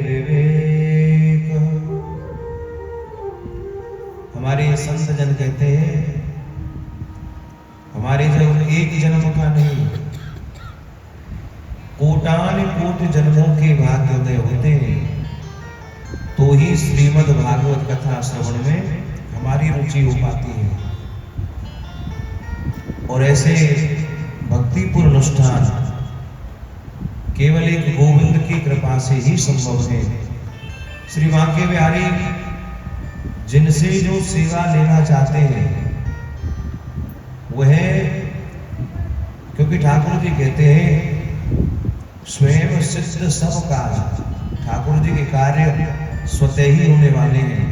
विवेक। हमारे संत जन कहते हैं हमारे जब एक जन्म का नहीं कोटान कोटि जन्मों के भाग्योदय होते हैं तो ही श्रीमद् भागवत कथा श्रवण में हमारी रुचि हो पाती है। और ऐसे भक्तिपूर्ण अनुष्ठान केवल एक गोविंद की कृपा से ही संभव है। श्री बांके बिहारी जिनसे जो सेवा लेना चाहते हैं वह, क्योंकि ठाकुर जी कहते हैं स्वयं सिद्ध सब कार्य, ठाकुर जी के कार्य स्वतः ही होने वाले हैं।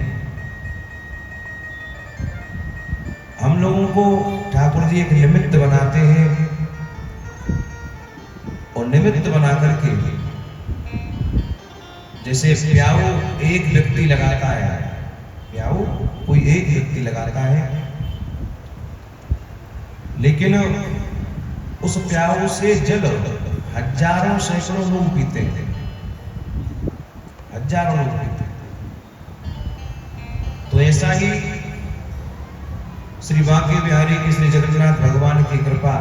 हम लोगों को ठाकुर जी एक निमित्त बनाते हैं और निमित्त बना करके, जैसे प्याऊ एक व्यक्ति लगाता है, प्याऊ कोई एक व्यक्ति लगाता है, लेकिन उस प्याऊ से जल हजारों सैकड़ों लोग पीते हैं, हजारों लोग पीते हैं। तो ऐसा ही श्री बांके बिहारी की श्री जगन्नाथ भगवान की कृपा,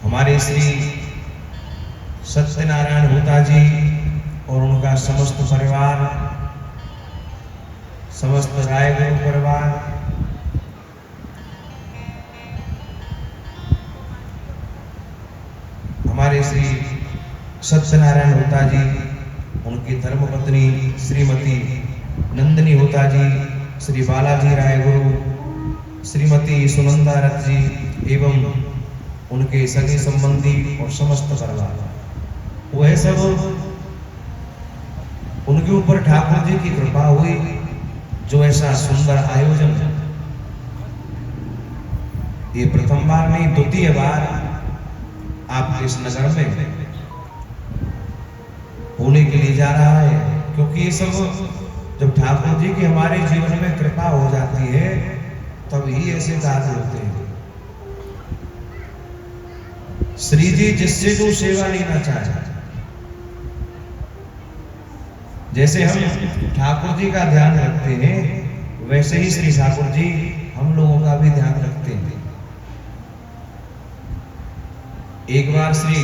हमारे श्री सत्यनारायण होता जी और उनका समस्त परिवार, समस्त रायगुरु परिवार, हमारे श्री सत्यनारायण होता जी, उनकी धर्मपत्नी श्रीमती नंदिनी होता जी, श्री बालाजी रायगुरु, श्रीमती सुनंदा रथ जी एवं उनके सगे संबंधी और समस्त परिवार, वह सब उनके ऊपर ठाकुर जी की कृपा हुई जो ऐसा सुंदर आयोजन, ये प्रथम बार नहीं द्वितीय बार आपके इस नगर में होने के लिए जा रहा है। क्योंकि ये सब जब ठाकुर जी की हमारे जीवन में कृपा हो जाती है तब ही ऐसे कार्य होते हैं। श्री जी जिससे जो सेवा लेना चाहे, जैसे हम ठाकुर जी का ध्यान रखते हैं वैसे ही श्री ठाकुर जी हम लोगों का भी ध्यान रखते हैं। एक बार श्री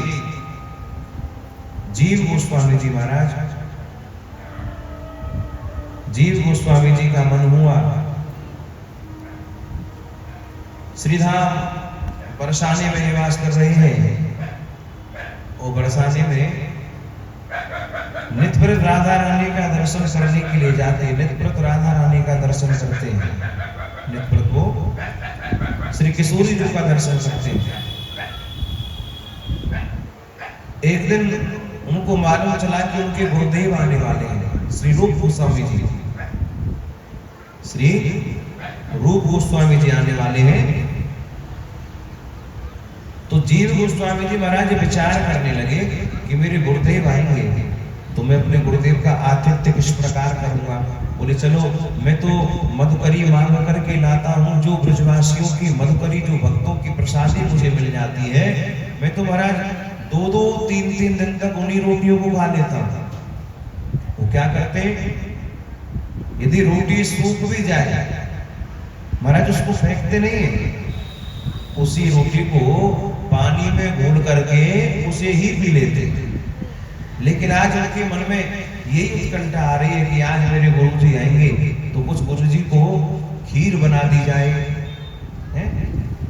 जीव गोस्वामी जी महाराज, जीव गोस्वामी जी का मन हुआ श्रीधाम बरसाने में निवास कर रहे हैं और बरसाने में नित्यप्रत राधा रानी का दर्शन करने के लिए जाते हैं, नित्यप्रत राधा रानी का दर्शन करते हैं, नित्यप्रत को श्री किशोरी जी का दर्शन करते हैं। एक दिन उनको मालूम चला कि उनके गुरुदेव आने वाले हैं, श्री रूप गोस्वामी जी, श्री रूप गोस्वामी जी आने वाले हैं। तो जीव गोस्वामी जी महाराज विचार करने लगे कि मेरे गुरुदेव आएंगे तो मैं अपने गुरुदेव का आतिथ्य किस प्रकार करूंगा। बोले चलो मैं तो मधुकरी मांग करके लाता हूँ, जो ब्रजवासियों की मधुकरी, जो भक्तों की प्रसादी मुझे मिल जाती है, मैं तो महाराज 2-2, 3-3 दिन तक उन्हीं रोटियों को खा लेता हूँ। वो क्या करते, यदि रोटी सूख भी जाए महाराज उसको फेंकते नहीं है, उसी रोटी को पानी में घोल करके उसे ही पी लेते। लेकिन आज उनके मन में यही उत्कंठा आ रही है कि आज मेरे गुरु जी आएंगे तो कुछ गुरु जी को खीर बना दी जाए,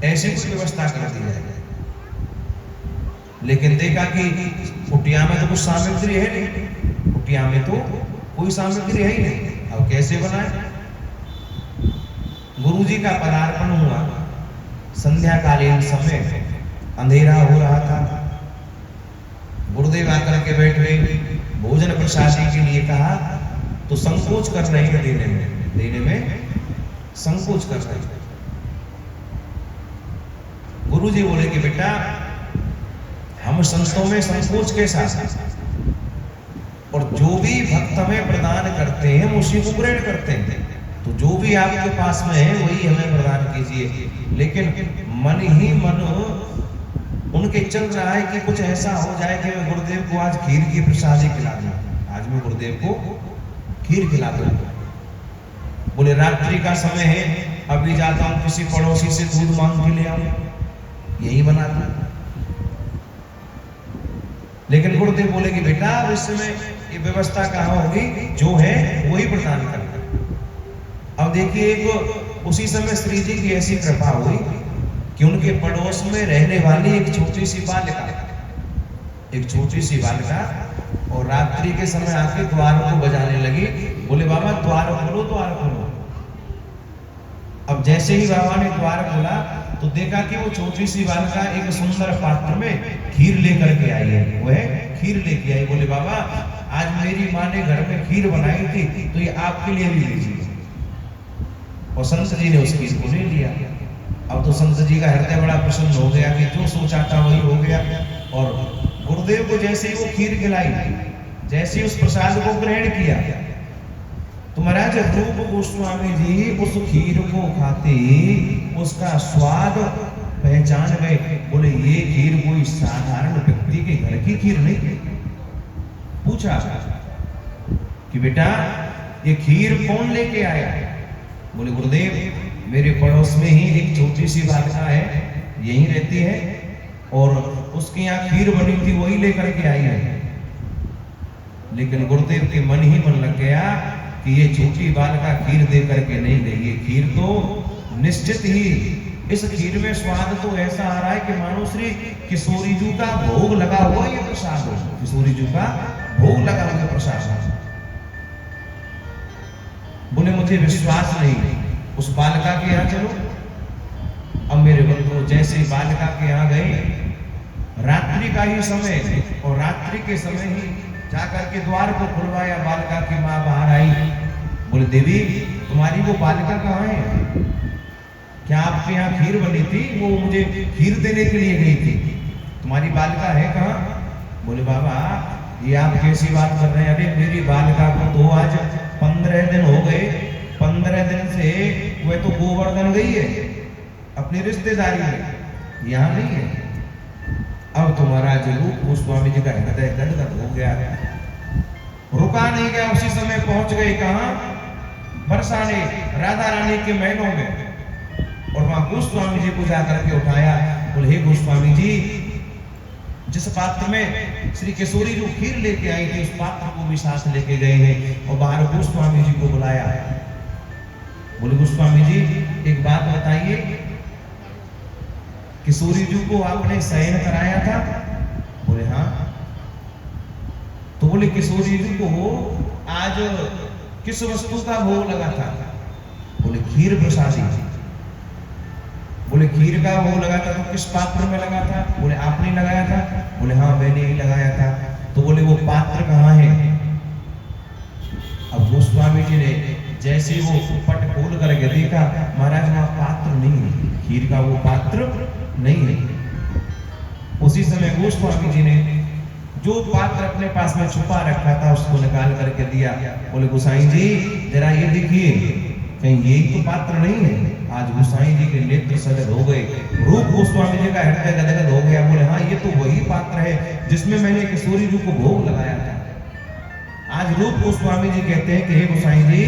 ऐसी कुछ व्यवस्था कर दी जाए। लेकिन देखा कि कुटिया में तो कुछ सामग्री है नहीं, कुटिया में तो कोई सामग्री है ही नहीं, अब कैसे बनाए। गुरु जी का पदार्पण हुआ, संध्याकालीन समय अंधेरा हो रहा था, गुरुदेव आकर के बैठ गए, भोजन प्रसादी के लिए कहा तो संकोच कर रहे हैं, देने में संकोच कर रहे हैं। गुरु जी बोले कि बेटा हम संतों में संकोच कैसा, और जो भी भक्त हमें प्रदान करते हैं हम उसी को ग्रहण करते हैं, तो जो भी आपके पास में है वही हमें प्रदान कीजिए। लेकिन मन ही मन उनके चल रहा है कि कुछ ऐसा हो जाए कि मैं गुरुदेव को आज खीर की प्रसादी खिला दूं, आज मैं गुरुदेव को खीर खिला दूं। बोले रात्रि का समय है, अभी जाता हूं किसी पड़ोसी से दूध मांग के ले आऊं, यही बना दूं। लेकिन गुरुदेव बोले कि बेटा अब इस समय ये व्यवस्था कहाँ होगी, जो है वही प्रदान करना। अब देखिए एक उसी समय श्री जी की ऐसी कृपा हुई कि उनके पड़ोस में रहने वाली एक छोटी सी बालिका और रात्रि के समय आके द्वार को बजाने लगी। बोले बाबा द्वार खोलो, द्वार खोलो। अब जैसे ही बाबा ने द्वार खोला तो देखा कि वो छोटी सी बालिका एक सुंदर पात्र में खीर लेकर के आई है। वह खीर लेके आई। बोले बाबा आज मेरी माँ ने घर में खीर बनाई थी, तो ये आपके लिए भी लीजिए। और संत जी ने उस खीर को ले लिया। अब तो संत जी का हृदय बड़ा प्रसन्न हो गया कि जो सोचा था वही हो गया। और गुरुदेव को जैसे ही वो खीर खिलाई, जैसे ही उस प्रसाद को ग्रहण किया, तो महाराज रूप गोस्वामी जी उस खीर को खाते उसका स्वाद पहचान गए। बोले ये खीर कोई साधारण व्यक्ति के घर की खीर नहीं। पूछा कि बेटा ये खीर कौन लेके आया? बोले गुरुदेव मेरे पड़ोस में ही एक छोटी सी बालिका है, यहीं रहती है, और उसके यहाँ खीर बनी थी, वही लेकर के आई है। लेकिन गुरुदेव के मन ही मन लग गया कि ये छोटी बालिका खीर दे करके नहीं गई, ये खीर तो निश्चित ही, इस खीर में स्वाद तो ऐसा आ रहा है कि मानो श्री किशोरी जी का भोग लगा हुआ ये प्रसाद हो, किशोरी जी का भोग लगा हुआ प्रसाद। बोले मुझे विश्वास नहीं, उस बालिका के यहाँ चलो। अब मेरे बंधु जैसे बालिका के यहाँ गए, रात्रि का ही समय, और रात्रि के समय ही जाकर के द्वार को खुलवाया। बालिका की माँ बाहर आई। बोले देवी तुम्हारी वो बालिका कहाँ है? क्या आपके यहाँ खीर बनी थी? वो मुझे खीर देने के लिए गई थी, तुम्हारी बालिका है कहाँ? बोले बाबा ये आप कैसी बात कर रहे हैं? अरे मेरी बालिका को तो आज 15 दिन हो गए, 15 दिन से वह तो गोवर्धन गई है अपनी रिश्तेदारी में, यहाँ नहीं है। अब तो महाराज रूप गोस्वामी जी का हृदय गदगद हो गया, रुका नहीं गया, उसी समय पहुंच गए कहाँ? बरसाने, राधा रानी के महलों में, और वहां गोस्वामी जी को जाकर के उठाया। बोले हे गोस्वामी जी, जिस पात्र में श्री किशोरी जो खीर लेके आई थी उस पात्र को भी साथ लेके गए हैं, और बाहर गोस्वामी जी को बुलाया। बोले गोस्वामी जी एक बात बताइए, किशोरी जी को आपने शयन कराया था? बोले हाँ। तो बोले किशोरी जी को आज किस वस्तु का भोग लगा था? बोले खीर प्रसादी। बोले खीर का भोग लगा था तो किस पात्र में लगा था? बोले आपने लगाया था? बोले हाँ मैंने ही लगाया था। तो बोले वो पात्र कहाँ है? अब गोस्वामी जी ने जैसे वो पट खोल करके देखा, महाराज वहां पात्र नहीं है, खीर का वो पात्र नहीं है। उसी समय गोस्वामी जी ने जो पात्र अपने पास में छुपा रखा था उसको निकाल करके दिया। बोले गोसाई जी जरा ये देखिए, कहीं यही तो पात्र नहीं है? आज गोसाई जी के नेत्र सजग हो गए, रूप गोस्वामी जी का हृदय गदगद हो गया। बोले हाँ ये तो वही पात्र है जिसमें मैंने किशोरी जी को भोग लगाया था। आज रूप गोस्वामी जी कहते हैं कि हे गोसाई जी,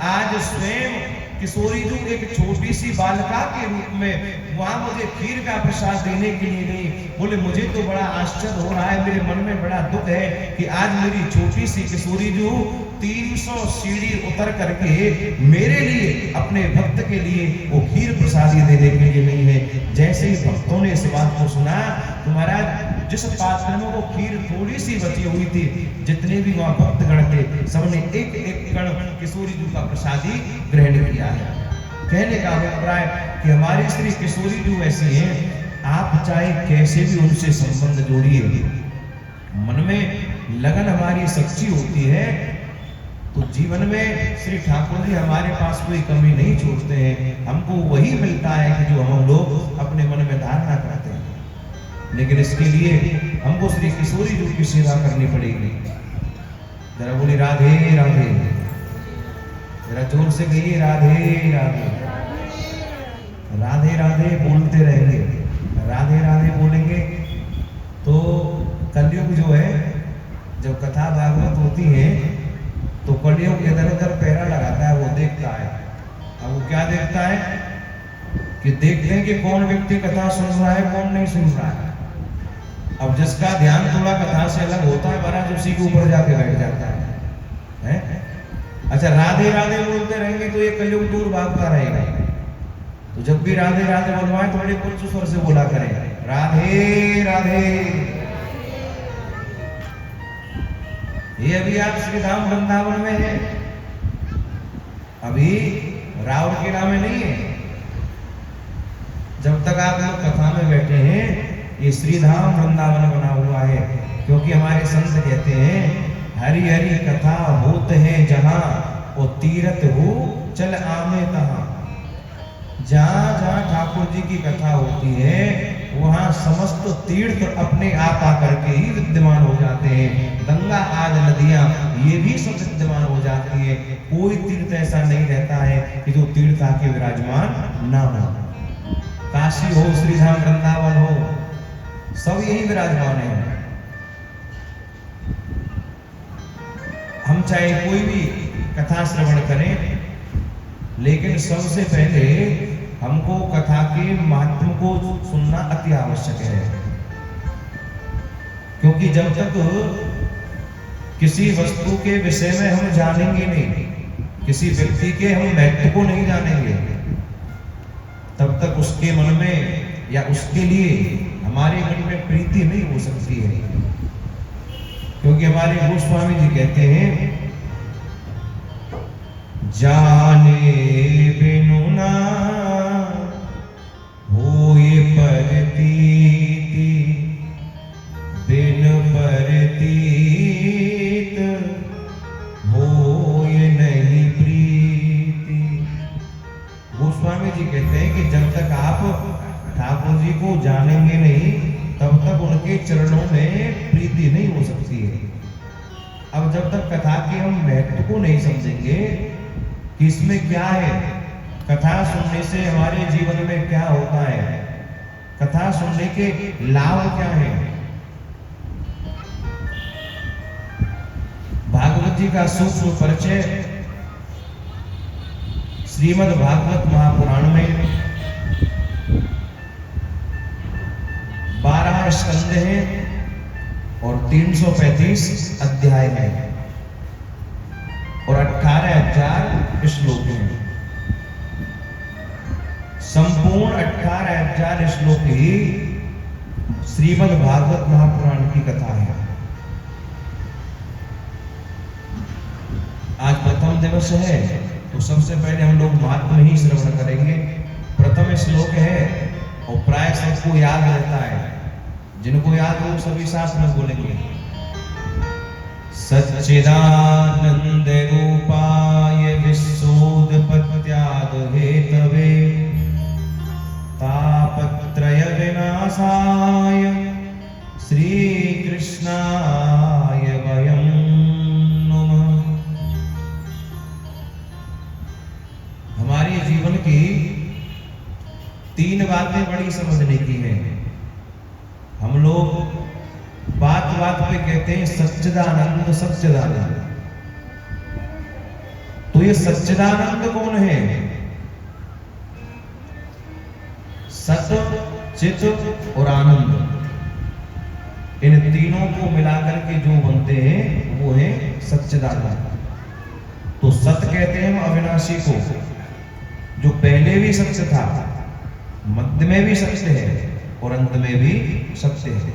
आज स्वयं किशोरी जी एक छोटी सी बालिका के रूप में वहां मुझे खीर का प्रसाद देने के लिए गई। बोले मुझे तो बड़ा आश्चर्य हो रहा है, मेरे मन में बड़ा दुख है कि आज मेरी छोटी सी किशोरी जी 300 सीढ़ी उतर करके मेरे लिए, अपने भक्त के लिए वो खीर प्रसादी देने के लिए नहीं है। जैसे ही भक्तों ने इस बात को सुना, तुम्हारा जिस पात्र में वो खीर थोड़ी सी बची हुई थी, जितने भी वहां भक्तगण थे सबने एक एक कण किशोरी जी का प्रसादी ग्रहण किया है। कहने का अभिप्राय कि हमारी श्री किशोरी जी ऐसी है, आप चाहे कैसे भी उनसे संबंध जोड़िए, मन में लगन हमारी सच्ची होती है तो जीवन में श्री ठाकुर जी हमारे पास कोई कमी नहीं छोड़ते हैं। हमको वही मिलता है कि जो हम लोग अपने मन में धारणा करते हैं। लेकिन इसके लिए हमको श्री किशोरी जी की सेवा करनी पड़ेगी। जरा बोली राधे राधे, जरा जोर से कहिए राधे राधे, राधे राधे बोलते रहेंगे, राधे राधे बोलेंगे तो कलयुग जो है, जब कथा भागवत होती है तो कलयुग इधर उधर पैरा लगाता है, वो देखता है। अब वो क्या देखता है कि देखते हैं कि कौन व्यक्ति कथा सुन रहा है, कौन नहीं सुन रहा है। अब जिसका ध्यान थोड़ा कथा से अलग होता है, महाराज उसी के ऊपर जाके बैठ जाता है? अच्छा, राधे राधे बोलते रहेंगे तो ये कलयुग दूर भागता रहेगा। तो जब भी राधे राधे बोलवाए तो बड़े उच्च स्वर से बोला करें, राधे राधे। ये अभी आप श्री धाम वृंदावन में है, अभी रावण किला में नहीं है। जब तक आप लोग कथा में बैठे हैं, ये श्री धाम वृंदावन बना हुआ है। क्योंकि हमारे संत कहते हैं, हरि हरि कथा होत है जहां, वो तीरथ हो चल आमे तहां। जहां जहां ठाकुर जी की कथा होती है, वहां समस्त तीर्थ अपने आप आकर के ही विद्यमान हो जाते हैं। गंगा आदि नदियां ये भी सब विद्यमान हो जाती है। कोई तीर्थ ऐसा नहीं रहता है कि जो तीर्थ आके विराजमान ना हो। काशी हो, श्रीधाम वृंदावन हो, सब यही विराजमान है। हम चाहे कोई भी कथा श्रवण करें, लेकिन सबसे पहले हमको कथा के महत्व को सुनना अति आवश्यक है। क्योंकि जब तक किसी वस्तु के विषय में हम जानेंगे नहीं, किसी व्यक्ति के हम महत्व को नहीं जानेंगे, तब तक उसके मन में या उसके लिए हमारे मन में प्रीति नहीं हो सकती है। क्योंकि हमारे गोस्वामी जी कहते हैं, जाने बिनु ना होए परतीति, बिन परतीत होए नहीं प्रीति। गोस्वामी जी कहते हैं कि जब तक आप ठाकुर जी को जानेंगे नहीं, तब तक उनके चरणों में प्रीति नहीं हो सकती है। अब जब तक कथा के हम महत्व को नहीं समझेंगे कि इसमें क्या है, कथा सुनने से हमारे जीवन में क्या होता है, कथा सुनने के लाभ क्या है। भागवत जी का सूक्ष्म परिचय श्रीमद् भागवत महापुराण में 12 स्कंद हैं और 335 अध्याय हैं और 18,000 श्लोक हैं। संपूर्ण 18,000 श्लोक ही श्रीमद् भागवत महापुराण की कथा है। आज प्रथम दिवस है, तो सबसे पहले हम लोग महात्म्य ही श्रवण करेंगे। प्रथम श्लोक है और प्राय सबको याद रहता है, जिनको याद हो सभी साथ में बोलेंगे। सच्चिदानंद रूपाय विश्वोत्पत्त्याद हेतवे, तापत्रय विनाशाय श्री कृष्णाय वयं नमः। हमारे जीवन की 3 बातें बड़ी समझने की हैं। हम लोग बात बात पे कहते हैं सच्चिदानंद सच्चिदानंद। तो ये सच्चिदानंद कौन है? सत्य, चित और आनंद, इन तीनों को मिलाकर के जो बनते हैं वो है सच्चिदानंद। तो सत्य कहते हैं हम अविनाशी को, जो पहले भी सत्य था, मध्य में भी सत्य है और अंत में भी सत्य है।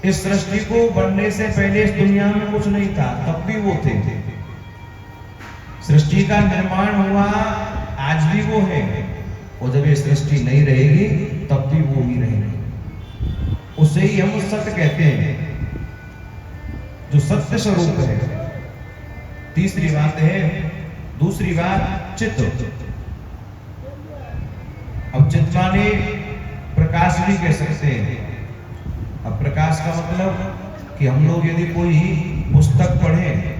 इस सृष्टि को बनने से पहले इस दुनिया में कुछ नहीं था, तब भी वो थे। सृष्टि का निर्माण हुआ, आज भी वो है, और जब ये सृष्टि नहीं रहेगी तब भी वो ही रहेगी। उसे ही हम सत्य कहते हैं, जो सत्य स्वरूप है। तीसरी बात है, दूसरी बात चित्त। अब चित्त माने प्रकाश भी कह सकते हैं। अब प्रकाश का मतलब कि हम लोग यदि कोई पुस्तक पढ़ें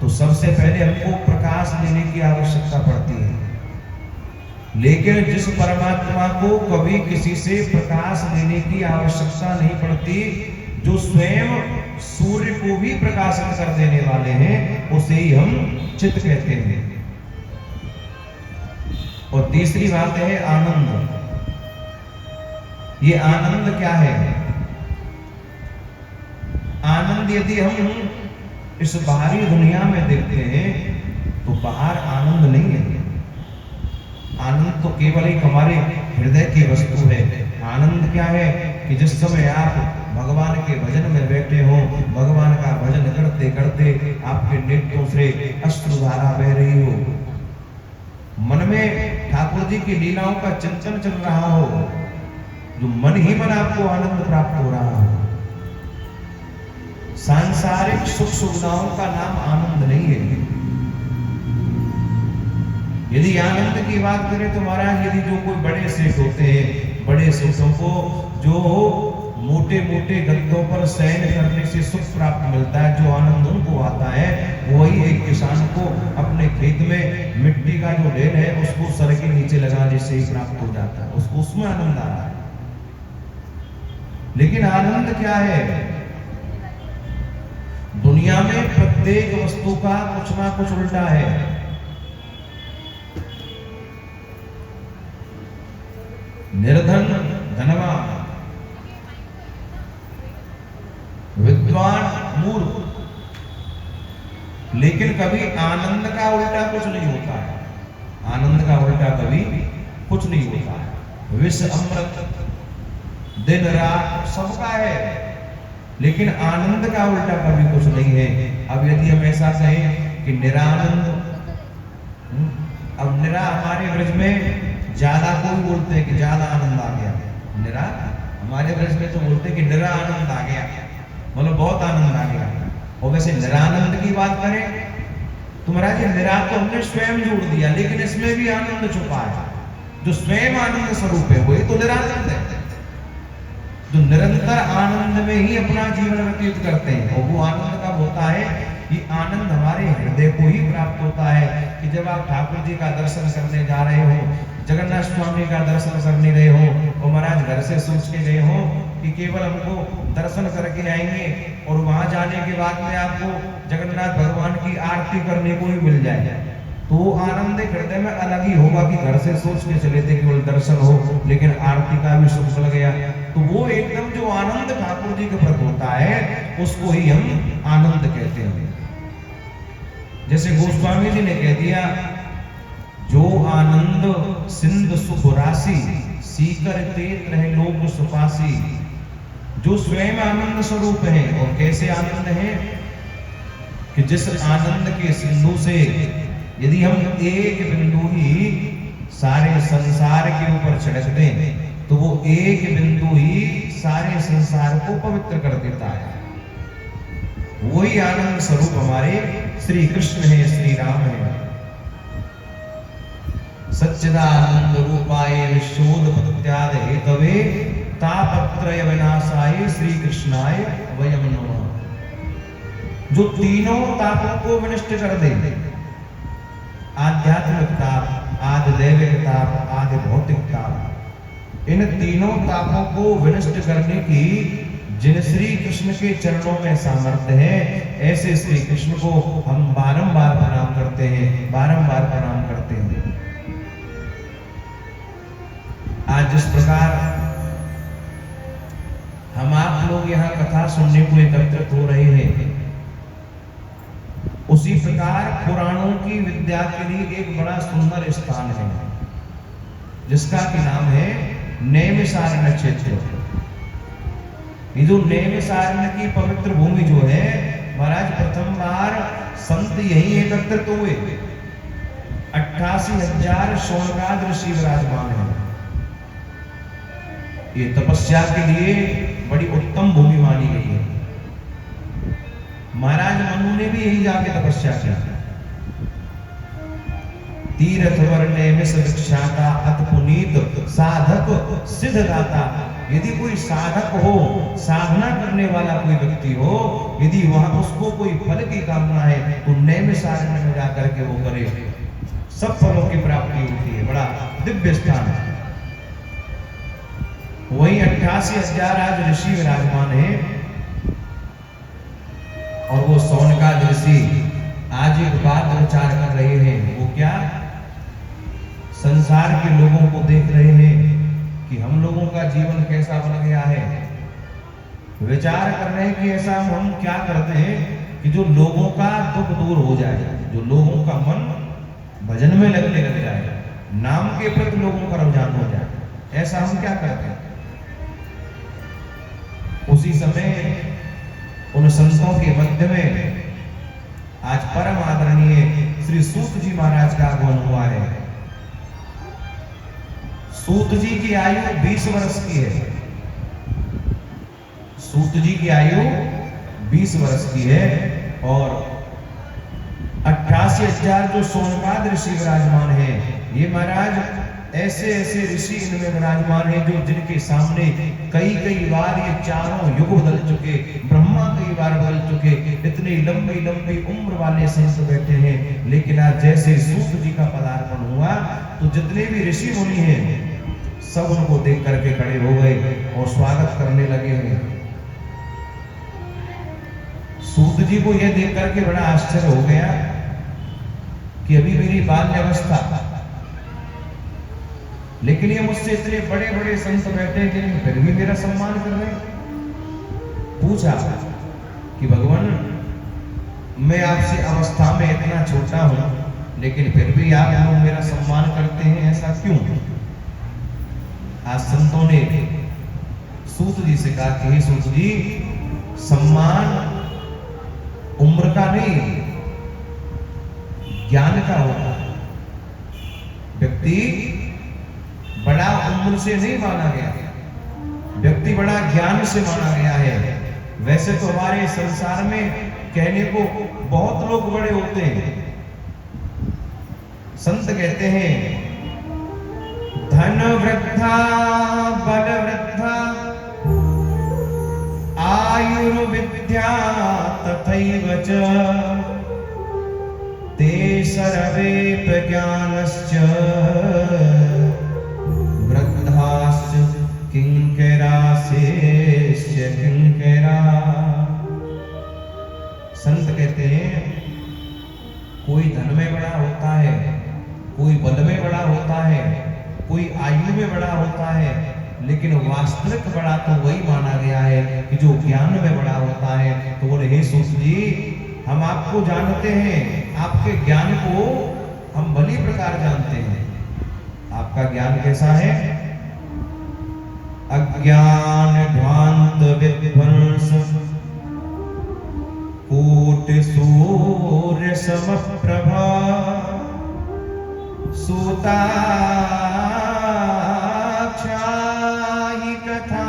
तो सबसे पहले हमको प्रकाश लेने की आवश्यकता पड़ती है। लेकिन जिस परमात्मा को कभी किसी से प्रकाश लेने की आवश्यकता नहीं पड़ती, जो स्वयं सूर्य को भी प्रकाशित कर देने वाले हैं, उसे ही हम चित्त कहते हैं। और तीसरी बात है आनंद। ये आनंद क्या है? आनंद यदि हम इस बाहरी दुनिया में देखते हैं तो बाहर आनंद नहीं है। आनंद तो केवल एक हमारे हृदय की वस्तु है। आनंद क्या है कि जिस समय आप भगवान के भजन में बैठे हो, भगवान का भजन करते करते आपके नेत्रों से अश्रुधारा बह रही हो, मन में ठाकुर जी की लीलाओं का चिंतन चल रहा हो, जो मन ही मन आपको आनंद प्राप्त हो रहा हो। सांसारिक सुख सुविधाओं का नाम आनंद नहीं है। यदि आनंद की बात करें तो महाराज, यदि जो कोई बड़े सेठ होते हैं, बड़े सेठों को जो मोटे मोटे गद्दों पर शयन करने से सुख प्राप्त मिलता है, जो आनंद उनको आता है, वही एक किसान को अपने खेत में मिट्टी का जो ढेर है उसको सर के नीचे लगाने से ही प्राप्त हो जाता है, उसको उसमें आनंद आ रहा है। लेकिन आनंद क्या है? दुनिया में प्रत्येक वस्तु का कुछ ना कुछ उल्टा है। निर्धन धनवान, विद्वान मूर्ख, लेकिन कभी आनंद का उल्टा कुछ नहीं होता है। आनंद का उल्टा कभी कुछ नहीं होता है। विष अमृत दिन रात सबका है, लेकिन आनंद का उल्टा कभी कुछ नहीं है। अब यदि हम ऐसा कहें कि निरानंद, अब निरा हमारे ब्रज में ज्यादा को बोलते हैं कि ज्यादा आनंद आ गया, निरा हमारे ब्रज में तो बोलते हैं कि निरा आनंद आ गया, मतलब बहुत आनंद आ गया। और वैसे निरानंद की बात करें तो महाराज ये निरा तो हमने स्वयं जोड़ दिया, लेकिन इसमें भी आनंद छुपा है। जो स्वयं आनंद स्वरूप है वही तो निरानंद है, जो निरंतर आनंद में ही अपना जीवन व्यतीत करते हैं। और वो आनंद कब होता है? कि आनंद हमारे हृदय को ही प्राप्त होता है। कि जब आप ठाकुर जी का दर्शन करने जा रहे हो, जगन्नाथ स्वामी का दर्शन करने गए हो, और महाराज घर से सोच के गए हो कि केवल हमको दर्शन करके आएंगे और वहां जाने के बाद में आपको जगन्नाथ भगवान की आरती करने को ही मिल जाए, तो वो आनंद हृदय में अलग ही होगा कि घर से सोच के चले थे केवल दर्शन हो, लेकिन आरती का भी सुख मिल गया। तो वो एकदम जो आनंद ठाकुर जी के प्रति होता है, उसको ही हम आनंद कहते हैं। जैसे गोस्वामी जी ने कह दिया, जो आनंद सिंध सुख राशि, सीकर तेत रहे लोग सुपासी। जो स्वयं आनंद स्वरूप है। और कैसे आनंद है? कि जिस आनंद के सिंधु से यदि हम एक बिंदु ही सारे संसार के ऊपर छिड़क दें, तो वो एक बिंदु ही सारे संसार को पवित्र कर देता है। वही आनंद स्वरूप हमारे श्री कृष्ण है, श्री राम है। सच्चिदानंद रूपाय विश्वोत्पत्त्याद हेतवे तापत्रय विनाशाय श्री कृष्णाय वयं नमः। जो तीनों तापों को विनष्ट कर दे, आध्यात्मिक ताप, आदि दैविक ताप, आदि भौतिक ताप, इन तीनों तापों को विनष्ट करने की जिन श्री कृष्ण के चरणों में सामर्थ्य है, ऐसे श्री कृष्ण को हम बारंबार प्रणाम करते हैं, बारंबार प्रणाम करते हैं। आज जिस प्रकार हम आप लोग यहाँ कथा सुनने को एकत्रित हो रहे हैं, उसी प्रकार पुराणों की विद्या के लिए एक बड़ा सुंदर स्थान है, जिसका कि नाम है नैमिषारण्य क्षेत्र। ये जो नैमिषारण्य की पवित्र भूमि जो है, महाराज प्रथम बार संत यही एकत्रित हुए। 88,000 शौनकाद ऋषि विराजमान है। ये तपस्या के लिए बड़ी उत्तम भूमि मानी गई है। महाराज मनु ने भी यही जाके तपस्या की। तीर्थ वर्णे में सदक्षाता अत पुनीत साधक सिद्ध दाता। यदि कोई साधक हो, साधना करने वाला कोई व्यक्ति हो, यदि वहां उसको कोई फल की कामना है, तो नैमिषारण्य में जाकर के वो करे, सब फलों की प्राप्ति होती है। बड़ा दिव्य स्थान है। वहीं 88,000 आज ऋषि विराजमान है और वो सौनकादि ऋषि आज एक बात विचार कर रहे हैं। वो क्या? संसार के लोगों को देख रहे हैं कि हम लोगों का जीवन कैसा बन गया है। विचार कर रहे हैं कि ऐसा हम क्या करते हैं कि जो लोगों का दुख दूर हो जाए, जो लोगों का मन भजन में लगने लग जाए, नाम के प्रति लोगों का रुझान हो जाए, ऐसा हम क्या करते हैं। उसी समय उन संतों के मध्य में आज परम आदरणीय श्री सूत जी महाराज का आगमन हुआ है। सूत जी की आयु 20 वर्ष की है। सूत जी की आयु 20 वर्ष की है और 88,000 जो सोनकाद ऋषि विराजमान है, ये महाराज ऐसे ऐसे ऋषि इनमें विराजमान है जो जिनके सामने कई कई बार ये चारों युग बदल चुके, ब्रह्मा कई बार बदल चुके, इतनी लंबी लंबी उम्र वाले संत बैठे हैं। लेकिन आज जैसे सूत जी का पदार्पण हुआ तो जितने भी ऋषि मुनि हैं सब उनको देख करके खड़े हो गए और स्वागत करने लगे हैं। सूत जी को यह देख करके बड़ा आश्चर्य हो गया कि अभी मेरी बाल्यावस्था, लेकिन ये मुझसे इतने बड़े बड़े संत बैठे जिन्हें फिर भी मेरा सम्मान कर रहे हैं। पूछा कि भगवान, मैं आपसे अवस्था में इतना छोटा हूं लेकिन फिर भी आप लोग मेरा सम्मान करते हैं, ऐसा क्यों? आज संतों ने सूत जी से कहा कि हे सूत जी, सम्मान उम्र का नहीं, ज्ञान का होता है। व्यक्ति बड़ा उम्र से नहीं माना गया, व्यक्ति बड़ा ज्ञान से माना गया है। वैसे तो हमारे संसार में कहने को बहुत लोग बड़े होते हैं। संत कहते हैं धन वृद्धा बल वृद्धा आयुर्विद्या तथैव च ते सर्वे प्रज्ञानश्च वृद्धाश्च किंकरासेश्च किंकरा। संत कहते हैं कोई धन में बड़ा होता है, कोई बल में बड़ा होता है, कोई आयु में बड़ा होता है, लेकिन वास्तविक बड़ा तो वही माना गया है कि जो ज्ञान में बड़ा होता है। तो बोले हे सूत जी, हम आपको जानते हैं, आपके ज्ञान को हम भली प्रकार जानते हैं। आपका ज्ञान कैसा है? अज्ञान ध्वांत विध्वंस कोटि सूर्य समप्रभा सूता कथा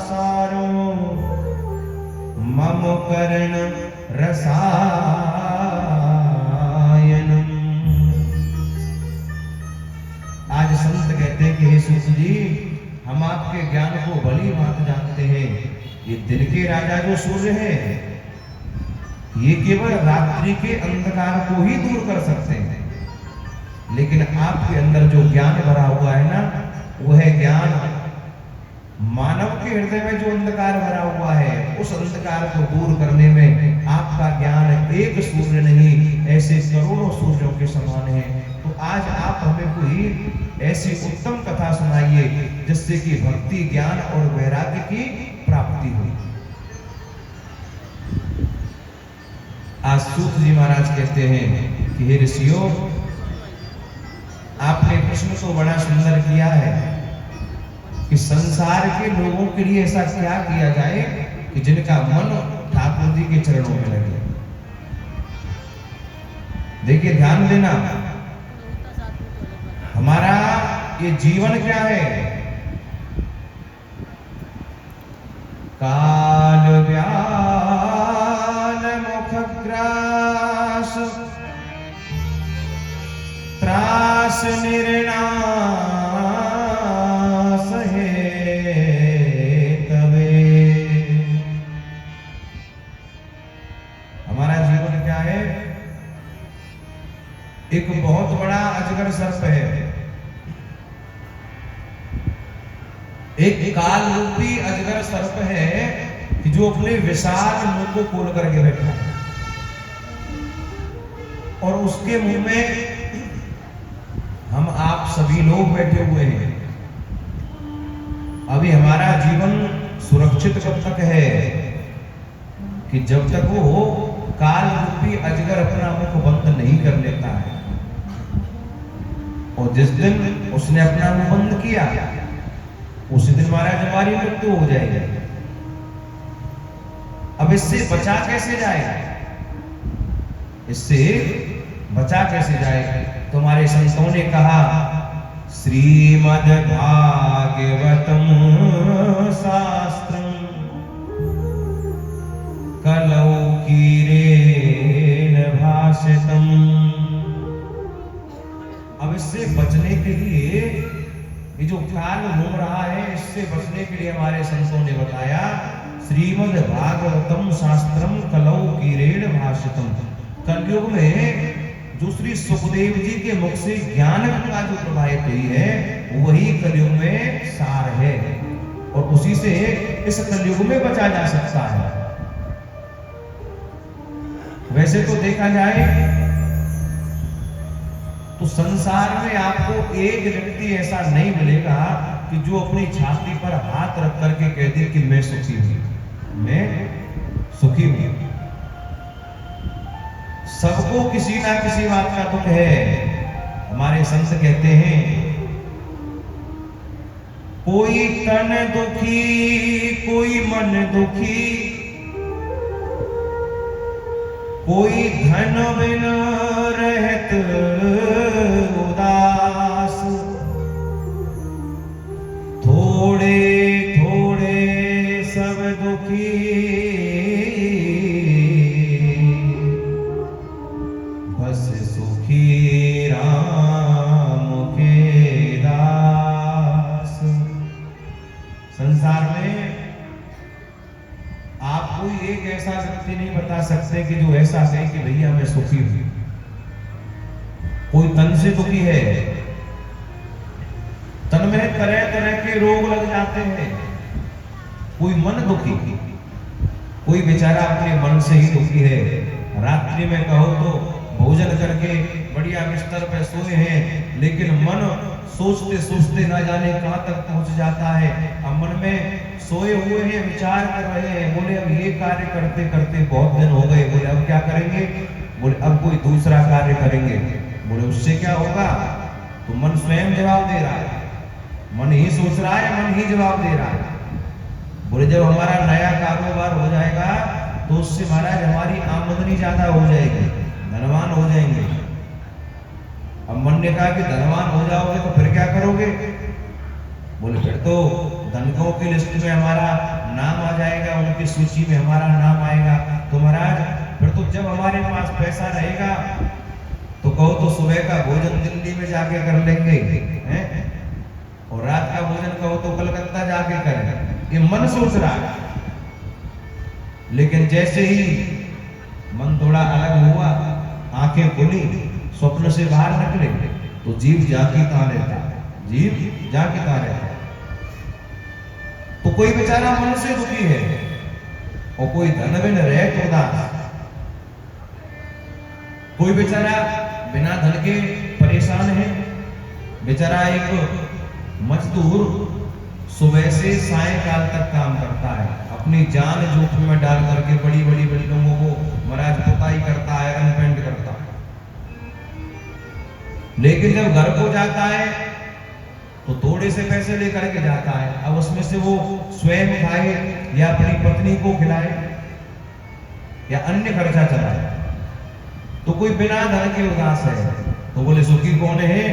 सारो मम कर्ण रसायनम। आज संत कहते हैं कि हे सूत जी, हम आपके ज्ञान को भली बात जानते हैं। ये दिन के राजा जो सूर्य है, ये केवल रात्रि के अंधकार को ही दूर कर सकते हैं, लेकिन आपके अंदर जो ज्ञान भरा हुआ है ना, वह ज्ञान मानव के हृदय में जो अंधकार भरा हुआ है, उस अंधकार को दूर करने में आपका ज्ञान एक सूर्य नहीं, ऐसे करोड़ों सूर्यों के समान है। तो आज आप हमें कोई ऐसी उत्तम कथा सुनाइए जिससे कि भक्ति, ज्ञान और वैराग्य की प्राप्ति हुई। आज सूत जी महाराज कहते हैं कि हे ऋषियों, आपने प्रश्न तो बड़ा सुंदर किया है कि संसार के लोगों के लिए ऐसा क्या किया जाए कि जिनका मन ठाकुर जी के चरणों में लगे। देखिए, ध्यान देना, हमारा ये जीवन क्या है? काल व्याल मुखग्रास त्रास निर्नाश है तवे। हमारा जीवन क्या है? एक बहुत बड़ा अजगर सर्प है एक काल रूपी अजगर सर्प है कि जो अपने विशाल मुंह को खोल करके बैठा है और उसके मुंह में हम आप सभी लोग बैठे हुए हैं। अभी हमारा जीवन सुरक्षित कब तक है कि जब तक वो काल रूपी अजगर अपना मुख बंद नहीं कर लेता है। और जिस दिन उसने अपना मुंह बंद किया उसी दिन महाराज हमारी मृत्यु हो जाएगी। अब इससे बचा कैसे जाएगा, इससे बचा कैसे जाएगा? तुम्हारे संतों ने कहा श्रीमद् भागवतम शास्त्रम कलौ कीरेण भाषितम। अब इससे बचने के लिए, ये जो काल घूम रहा है, इससे बचने के लिए हमारे संतों ने बताया श्रीमद् भागवतम शास्त्रम कलौ कीरेण भाषितम। कलयुग में जो श्री सुखदेव जी के मुख से ज्ञान गंगा जो प्रवाहित हुई है वही कलयुग में सार है और उसी से इस कलयुग में बचा जा सकता है। वैसे तो देखा जाए तो संसार में आपको एक व्यक्ति ऐसा नहीं मिलेगा कि जो अपनी छाती पर हाथ रख करके कह दे कि मैं सुखी हूं, मैं सुखी हूं। सबको किसी ना किसी बात का दुख है। हमारे संत कहते हैं कोई तन दुखी, कोई मन दुखी, कोई धन बिन रहत उदास, थोड़े थोड़े सब दुखी, बस सुखी राम के दास। संसार में आप कोई एक ऐसा व्यक्ति नहीं बता सकते कि जो ऐसा कहे कि भैया मैं सुखी हूं। कोई तन से दुखी है, तन में तरह तरह के रोग लग जाते हैं। कोई मन दुखी, कोई बेचारा अपने मन से ही दुखी है। रात्रि में कहो तो भोजन करके बढ़िया बिस्तर पे सोए हैं, लेकिन मन सोचते सोचते ना जाने कहां तक पहुंच जाता है। अब मन में सोए हुए हैं, विचार कर रहे हैं, बोले अब ये कार्य करते करते बहुत दिन हो गए, बोले अब क्या करेंगे, बोले अब कोई दूसरा कार्य करेंगे, बोले उससे क्या होगा। तो मन स्वयं जवाब दे रहा है, मन ही सोच रहा है, मन ही जवाब दे रहा है। बोले जब हमारा नया कारोबार हो जाएगा तो उससे महाराज हमारी आमदनी ज्यादा हो जाएगी, धनवान हो जाएंगे। अब मन ने कहा कि धनवान हो जाओगे तो फिर क्या करोगे, बोले फिर तो धनिकों की लिस्ट में हमारा नाम आ जाएगा, उनकी सूची में हमारा नाम आएगा। तो महाराज फिर तो जब हमारे पास पैसा रहेगा तो कहो तो सुबह का भोजन दिल्ली में जाके कर लेंगे हैं? और रात का भोजन कहो तो कलकत्ता जाके करें। ये मन सोच रहा है। लेकिन जैसे ही मन थोड़ा अलग हुआ, आंखें खुली, स्वप्न से बाहर निकले तो जीव जागी कहां रहता है, जीव जागी कहां रहता है। तो कोई बेचारा मन से दुखी है और कोई धन बिन रहे तो उदास, कोई बेचारा बिना धन के परेशान है। बेचारा एक मजदूर सुबह से सायंकाल तक काम करता है, अपनी जान जोखिम में डाल करके बड़ी बड़ी बिल्डिंगों को महाराज पुताई करता है, आयरन पेंट करता है। लेकिन जब घर को जाता है तो थोड़े से पैसे लेकर के जाता है। अब उसमें से वो स्वयं खाए या अपनी पत्नी को खिलाए या अन्य खर्चा चलाए। तो कोई बिना धन के उदास है। तो बोले सुखी कौन है,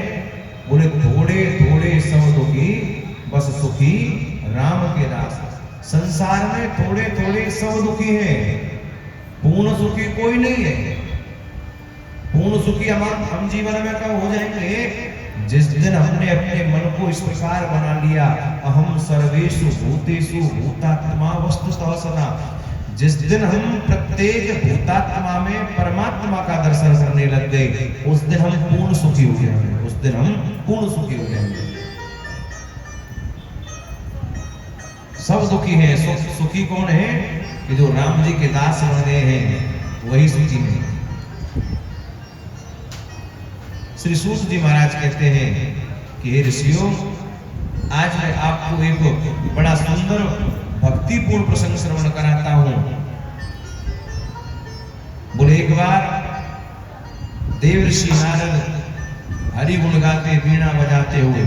बोले थोड़े थोड़े सब दुखी, बस सुखी राम के दास। संसार में थोड़े थोड़े सब दुखी हैं, पूर्ण सुखी कोई नहीं है। पूर्ण सुखी हम जीवन में कब हो जाएंगे, जिस दिन हमने अपने मन को इस प्रकार बना लिया, अहम सर्वेषु भूतेषु भूतात्मा वस्तुतः सदा। जिस दिन हम प्रत्येक भूतात्मा में परमात्मा का दर्शन करने लग गए, उस दिन हम पूर्ण सुखी हो जाएंगे, उस दिन हम पूर्ण सुखी हो जाएंगे। सब दुखी हैं, सुखी कौन है कि जो राम जी के दास बने हैं, वही सुखी हैं। श्री सूत जी महाराज कहते हैं कि हे ऋषियों, आज मैं आपको एक बड़ा सुंदर भक्तिपूर्ण प्रसंग श्रवण कराता हूं। बोले एक बार देव ऋषि नारद हरि गुण गाते, वीणा बजाते हुए,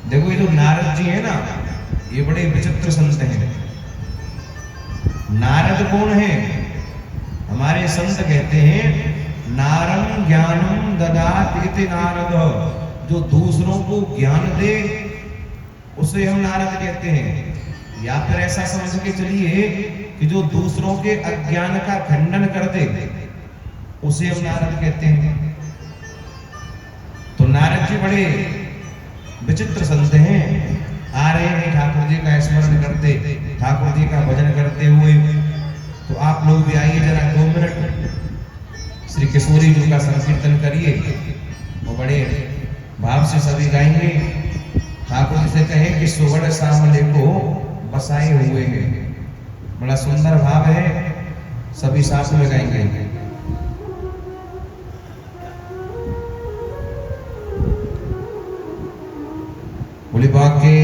देखो ये जो नारद जी है ना, ये बड़े विचित्र संत हैं। नारद कौन है? हमारे संत कहते हैं नारं ज्ञानम ददात इति नारद, जो दूसरों को ज्ञान दे उसे हम नारद कहते हैं। या फिर ऐसा समझ के चलिए कि जो दूसरों के अज्ञान का खंडन कर दे उसे हम नारद कहते हैं। तो नारद जी बड़े विचित्र संत हैं। आ रहे हैं ठाकुर जी का स्मरण करते, ठाकुर जी का भजन करते हुए। तो आप लोग भी आइए जरा 2 मिनट श्री किशोरी जी का संकीर्तन करिए और बड़े भाव से सभी गाएंगे। ठाकुर जी से कहें कि सुवर्ण सामले को बसाए हुए हैं। बड़ा सुंदर भाव है, सभी साथ में गाएंगे। बोले बाके